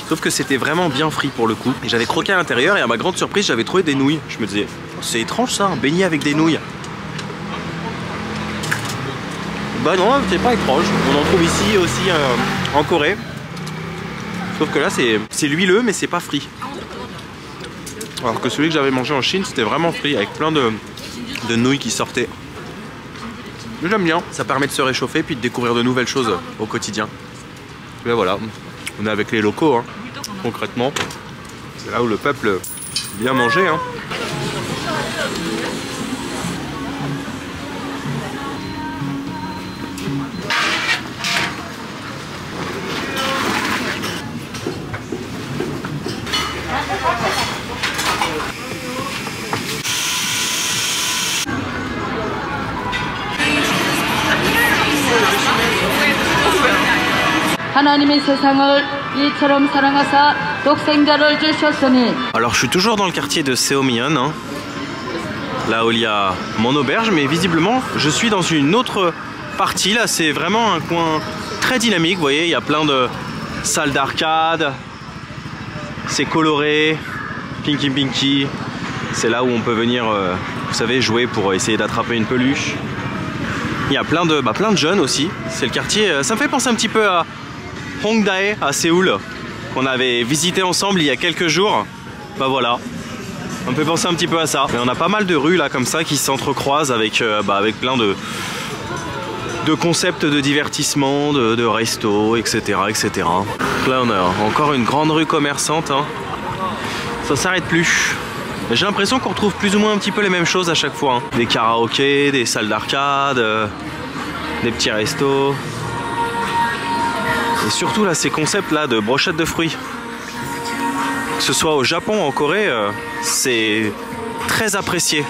Sauf que c'était vraiment bien frit pour le coup. Et j'avais croqué à l'intérieur et à ma grande surprise j'avais trouvé des nouilles. Je me disais, c'est étrange ça, un beignet avec des nouilles. Bah non, c'est pas étrange. On en trouve ici aussi en Corée. Sauf que là c'est huileux mais c'est pas frit. Alors que celui que j'avais mangé en Chine c'était vraiment frit avec plein de nouilles qui sortaient. Mais j'aime bien, ça permet de se réchauffer puis de découvrir de nouvelles choses au quotidien. Et voilà, on est avec les locaux hein, concrètement. C'est là où le peuple vient manger hein. 하나님이 세상을 이처럼 사랑하사 독생자를 주셨으니. Alors je suis toujours dans le quartier de Seomyeon, hein, là où il y a mon auberge, mais visiblement je suis dans une autre partie. Là c'est vraiment un coin très dynamique, vous voyez, il y a plein de salles d'arcade, c'est coloré, Pinky Pinky, c'est là où on peut venir, vous savez, jouer pour essayer d'attraper une peluche. Il y a plein de jeunes aussi, c'est le quartier, ça me fait penser un petit peu à Hongdae à Séoul qu'on avait visité ensemble il y a quelques jours. Voilà, on peut penser un petit peu à ça. Mais on a pas mal de rues là comme ça qui s'entrecroisent avec, avec plein de concepts de divertissement, de restos, etc. etc. Là on a encore une grande rue commerçante, hein. Ça s'arrête plus. J'ai l'impression qu'on retrouve plus ou moins un petit peu les mêmes choses à chaque fois, hein. Des karaokés, des salles d'arcade, des petits restos. Et surtout là ces concepts là de brochettes de fruits. Que ce soit au Japon ou en Corée, c'est très apprécié.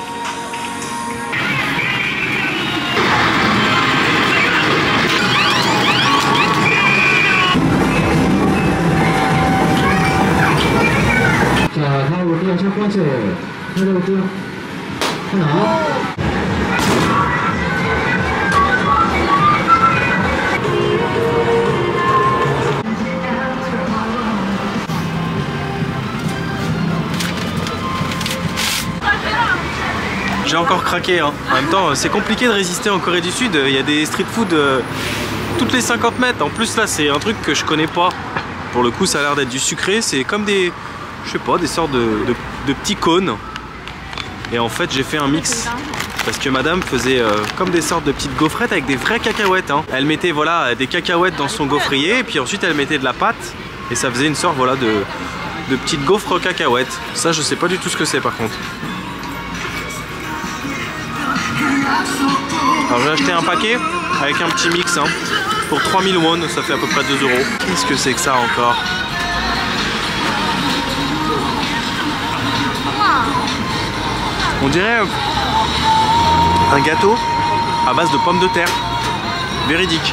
J'ai encore craqué, hein. En même temps c'est compliqué de résister en Corée du Sud, il y a des street food toutes les 50 mètres. En plus là c'est un truc que je connais pas. Pour le coup ça a l'air d'être du sucré, c'est comme des je sais pas, des sortes de petits cônes. Et en fait j'ai fait un mix parce que madame faisait comme des sortes de petites gaufrettes avec des vraies cacahuètes, hein. Elle mettait voilà des cacahuètes dans son gaufrier et puis ensuite elle mettait de la pâte et ça faisait une sorte voilà de petites gaufres cacahuètes. Ça je sais pas du tout ce que c'est par contre. Alors j'ai acheté un paquet avec un petit mix, hein, pour 3000 won, ça fait à peu près 2 €. Qu'est-ce que c'est que ça encore? On dirait un gâteau à base de pommes de terre. Véridique.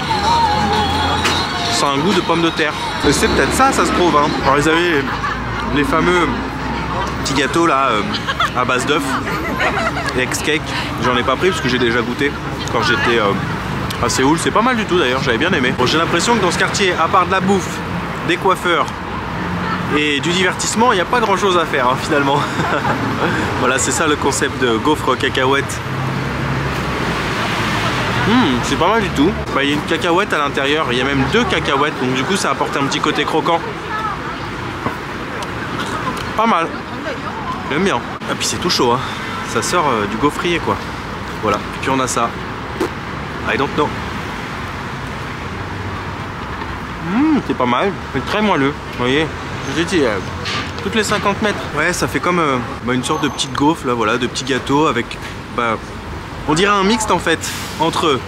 Ça a un goût de pommes de terre. C'est peut-être ça, ça se trouve, hein. Alors ils avaient les fameux petits gâteaux là à base d'œufs, ex-cake. J'en ai pas pris parce que j'ai déjà goûté quand j'étais à Séoul. C'est pas mal du tout d'ailleurs, j'avais bien aimé. Bon, j'ai l'impression que dans ce quartier, à part de la bouffe, des coiffeurs et du divertissement, il n'y a pas grand chose à faire, hein, finalement. Voilà, c'est ça le concept de gaufre cacahuète. C'est pas mal du tout. Bah, il y a une cacahuète à l'intérieur, il y a même 2 cacahuètes, donc du coup ça apporte un petit côté croquant. Pas mal. J'aime bien. Et puis c'est tout chaud, hein. Ça sort du gaufrier quoi. Voilà, et puis on a ça. I don't know. C'est pas mal, c'est très moelleux. Vous voyez, je vous ai dit, toutes les 50 mètres. Ouais, ça fait comme une sorte de petite gaufre là, voilà, de petits gâteaux avec, on dirait un mixte en fait entre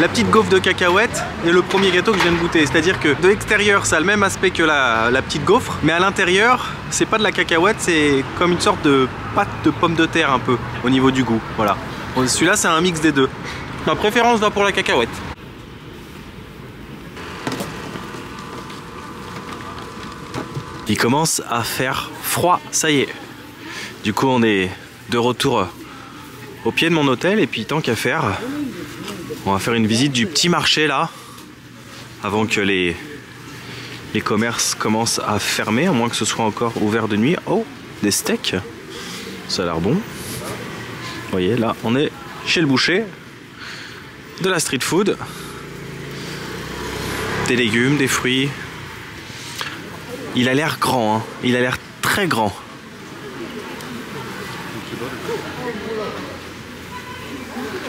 la petite gaufre de cacahuètes et le premier gâteau que je viens de goûter. C'est-à-dire que de l'extérieur ça a le même aspect que la petite gaufre, mais à l'intérieur c'est pas de la cacahuète, c'est comme une sorte de pâte de pomme de terre un peu au niveau du goût. Voilà. Celui-là c'est un mix des deux. Ma préférence va pour la cacahuète. Il commence à faire froid, ça y est. Du coup on est de retour au pied de mon hôtel et puis tant qu'à faire, on va faire une visite du petit marché là, avant que les commerces commencent à fermer, à moins que ce soit encore ouvert de nuit. Oh, des steaks, ça a l'air bon. Vous voyez, là on est chez le boucher, de la street food, des légumes, des fruits. Il a l'air grand, hein. Il a l'air très grand.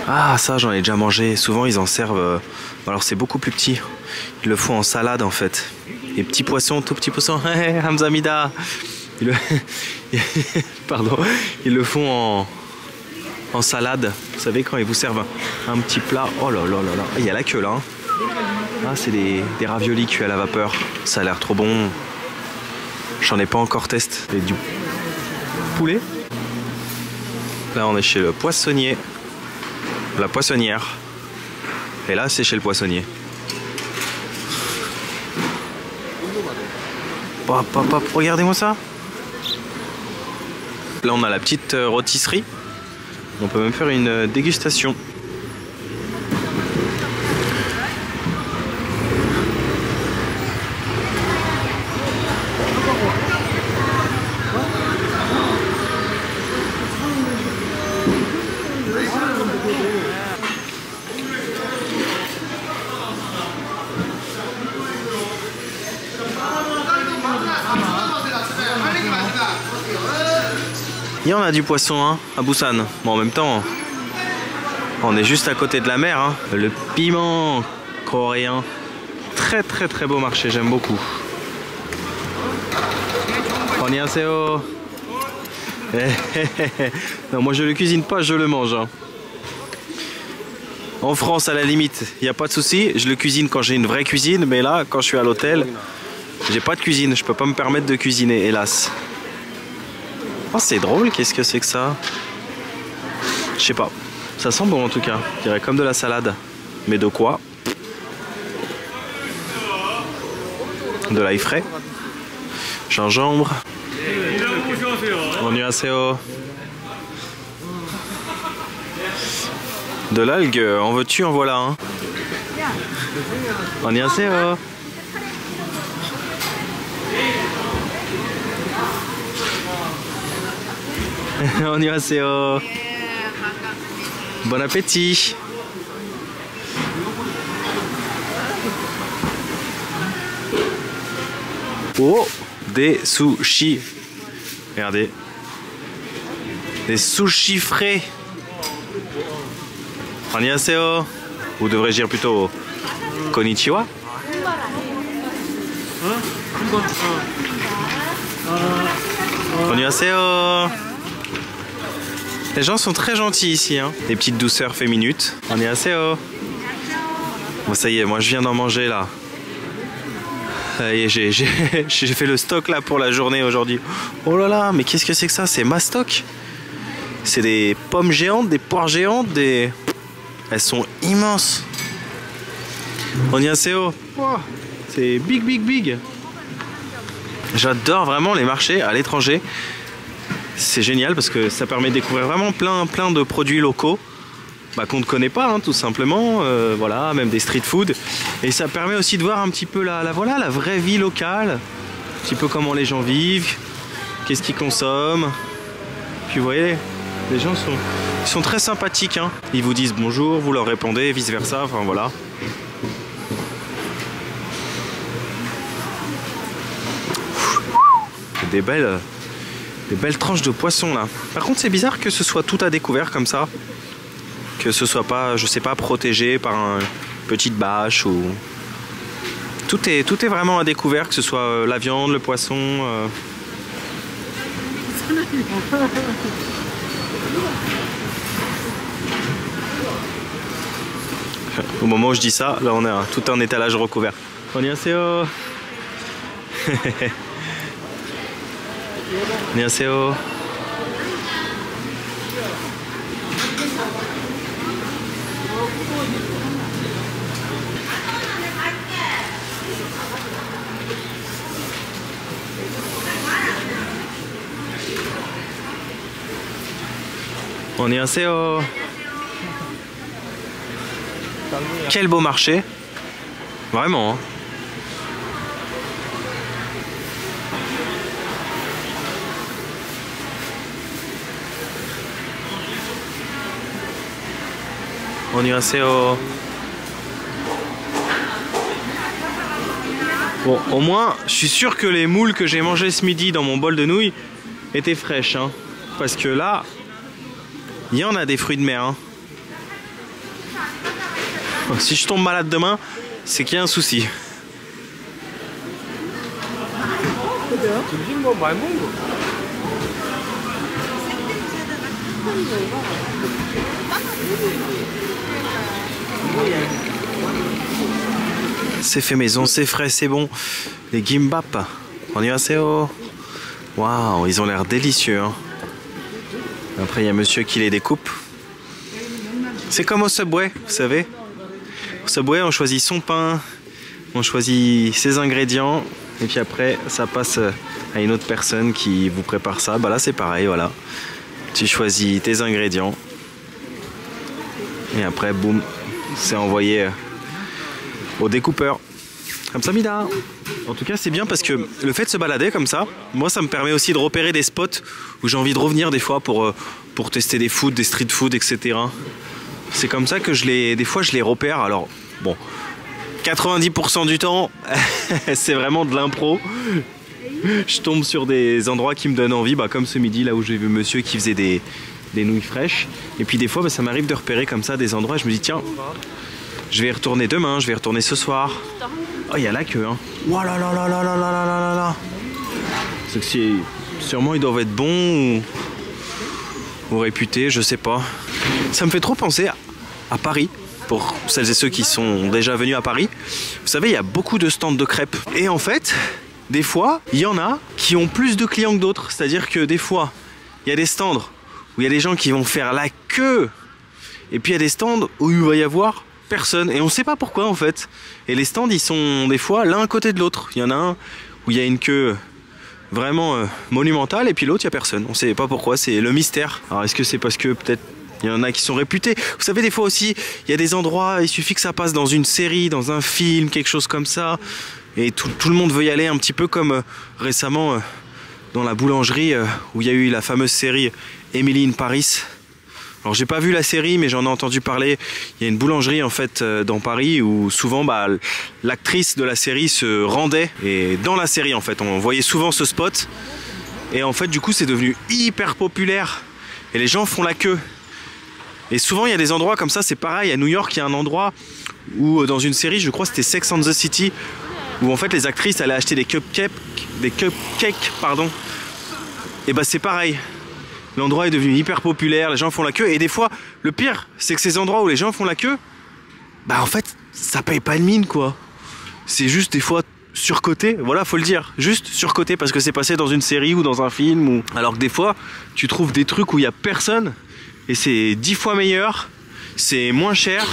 Ah, ça j'en ai déjà mangé. Souvent ils en servent. Alors c'est beaucoup plus petit. Ils le font en salade en fait. Les petits poissons, tout petits poissons. Hamzamida. Pardon. Ils le font en salade. Vous savez quand ils vous servent un petit plat. Oh là là là là. Il y a la queue là. Hein. Ah, c'est des raviolis cuits à la vapeur. Ça a l'air trop bon. J'en ai pas encore testé. Et du poulet. Là on est chez le poissonnier. La poissonnière. Et là c'est chez le poissonnier. Hop, hop, hop. Regardez-moi ça. Là on a la petite rôtisserie. On peut même faire une dégustation. Il y en a du poisson hein, à Busan. Bon, en même temps, on est juste à côté de la mer. Hein. Le piment coréen. Très très très beau marché, j'aime beaucoup. Annyeonghaseyo. Non, moi je le cuisine pas, je le mange. Hein. En France, à la limite, il n'y a pas de souci. Je le cuisine quand j'ai une vraie cuisine. Mais là, quand je suis à l'hôtel, j'ai pas de cuisine. Je peux pas me permettre de cuisiner, hélas. Oh, c'est drôle, qu'est-ce que c'est que ça? Je sais pas. Ça sent bon en tout cas. Je dirais comme de la salade. Mais de quoi? De l'ail frais. Gingembre. Annyeonghaseyo. De l'algue, en veux-tu, en voilà un. Annyeonghaseyo. Annyeonghaseyo. Bon appétit. Oh, des sushis. Regardez. Des sushis frais. Annyeonghaseyo. Ou devrais-je dire plutôt konnichiwa? Annyeonghaseyo. Les gens sont très gentils ici, hein. Des petites douceurs fait minutes. Annyeonghaseyo. Bon, ça y est, moi je viens d'en manger là. J'ai fait le stock là pour la journée aujourd'hui. Oh là là, mais qu'est-ce que c'est que ça? C'est ma stock. C'est des pommes géantes, des poires géantes, des... Elles sont immenses. Annyeonghaseyo. Wow, c'est big, big, big. J'adore vraiment les marchés à l'étranger. C'est génial parce que ça permet de découvrir vraiment plein de produits locaux qu'on ne connaît pas, hein, tout simplement. Voilà, même des street food. Et ça permet aussi de voir un petit peu la vraie vie locale. Un petit peu comment les gens vivent, qu'est-ce qu'ils consomment. Puis vous voyez, les gens sont très sympathiques, hein. Ils vous disent bonjour, vous leur répondez, vice versa, enfin voilà. Des belles tranches de poisson là. Par contre c'est bizarre que ce soit tout à découvert comme ça. Que ce soit pas, je sais pas, protégé par une petite bâche ou... Tout est vraiment à découvert, que ce soit la viande, le poisson... Au moment où je dis ça, là on est tout un étalage recouvert. Annyeonghaseyo. Annyeonghaseyo. Annyeonghaseyo. Quel beau marché. Vraiment, hein. Annyeonghaseyo. Bon, au moins, je suis sûr que les moules que j'ai mangées ce midi dans mon bol de nouilles étaient fraîches, hein. Parce que là, il y en a des fruits de mer, hein. Si je tombe malade demain, c'est qu'il y a un souci. C'est fait maison, c'est frais, c'est bon. Les gimbap. Annyeonghaseyo. Waouh, ils ont l'air délicieux, hein. Après, il y a monsieur qui les découpe. C'est comme au Subway, vous savez. Au Subway, on choisit son pain, on choisit ses ingrédients, et puis après, ça passe à une autre personne qui vous prépare ça. Bah là, c'est pareil, voilà. Tu choisis tes ingrédients, et après, boum, c'est envoyé au découpeur. Comme ça, Mida. En tout cas, c'est bien parce que le fait de se balader comme ça, moi, ça me permet aussi de repérer des spots où j'ai envie de revenir des fois pour tester des foods, des street food, etc. C'est comme ça que des fois, je les repère. Alors, bon, 90% du temps, c'est vraiment de l'impro. Je tombe sur des endroits qui me donnent envie, comme ce midi, là où j'ai vu monsieur qui faisait des nouilles fraîches. Et puis des fois, ça m'arrive de repérer comme ça des endroits. Je me dis, tiens, je vais y retourner demain, je vais y retourner ce soir. Oh, il y a la queue, hein. Oh là là là là là là là là là. C'est que sûrement ils doivent être bons ou réputés, je sais pas. Ça me fait trop penser à Paris, pour celles et ceux qui sont déjà venus à Paris. Vous savez, il y a beaucoup de stands de crêpes. Et en fait, des fois, il y en a qui ont plus de clients que d'autres. C'est-à-dire que des fois, il y a des stands où il y a des gens qui vont faire la queue. Et puis il y a des stands où il va y avoir personne. Et on ne sait pas pourquoi en fait. Et les stands, ils sont des fois l'un à côté de l'autre. Il y en a un où il y a une queue vraiment monumentale et puis l'autre, il n'y a personne. On ne sait pas pourquoi, c'est le mystère. Alors est-ce que c'est parce que peut-être il y en a qui sont réputés? Vous savez, des fois aussi, il y a des endroits, il suffit que ça passe dans une série, dans un film, quelque chose comme ça. Et tout le monde veut y aller, un petit peu comme récemment dans la boulangerie où il y a eu la fameuse série Emily in Paris. Alors j'ai pas vu la série mais j'en ai entendu parler. Il y a une boulangerie en fait dans Paris où souvent l'actrice de la série se rendait. Et dans la série en fait on voyait souvent ce spot. Et en fait du coup c'est devenu hyper populaire. Et les gens font la queue. Et souvent il y a des endroits comme ça, c'est pareil. À New York il y a un endroit où dans une série, je crois c'était Sex and the City, où en fait les actrices allaient acheter des cupcakes pardon. Et bah c'est pareil. L'endroit est devenu hyper populaire, les gens font la queue. Et des fois, le pire, c'est que ces endroits où les gens font la queue, bah en fait, ça paye pas de mine quoi. C'est juste des fois surcoté, voilà, faut le dire. Juste surcoté parce que c'est passé dans une série ou dans un film. Ou... Alors que des fois, tu trouves des trucs où il y a personne et c'est 10 fois meilleur, c'est moins cher.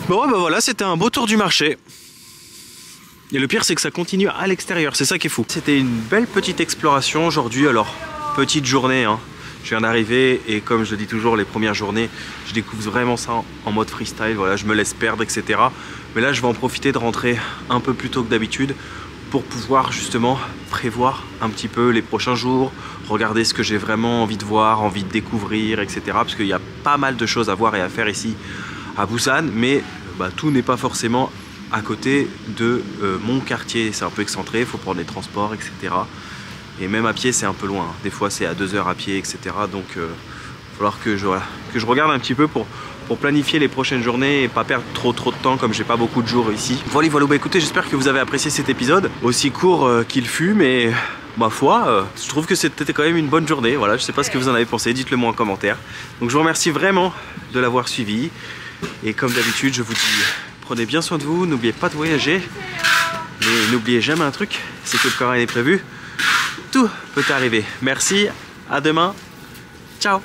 Bon bah voilà, c'était un beau tour du marché. Et le pire c'est que ça continue à l'extérieur, c'est ça qui est fou. C'était une belle petite exploration aujourd'hui, alors petite journée hein. Je viens d'arriver et comme je le dis toujours, les premières journées, je découvre vraiment ça en mode freestyle, voilà, je me laisse perdre etc. Mais là je vais en profiter de rentrer un peu plus tôt que d'habitude pour pouvoir justement prévoir un petit peu les prochains jours, regarder ce que j'ai vraiment envie de voir, envie de découvrir etc. Parce qu'il y a pas mal de choses à voir et à faire ici à Busan, mais bah, tout n'est pas forcément à côté de mon quartier, c'est un peu excentré, il faut prendre les transports, etc. Et même à pied, c'est un peu loin. Des fois, c'est à 2 heures à pied, etc. Donc, il va falloir que je regarde un petit peu pour planifier les prochaines journées et pas perdre trop de temps, comme j'ai pas beaucoup de jours ici. Voilà, bah, écoutez, j'espère que vous avez apprécié cet épisode, aussi court qu'il fut, mais ma foi, je trouve que c'était quand même une bonne journée. Voilà, je sais pas ce que vous en avez pensé, dites-le moi en commentaire. Donc, je vous remercie vraiment de l'avoir suivi. Et comme d'habitude, je vous dis, prenez bien soin de vous, n'oubliez pas de voyager. Mais n'oubliez jamais un truc, c'est que le corps est prévu, tout peut arriver. Merci, à demain, ciao.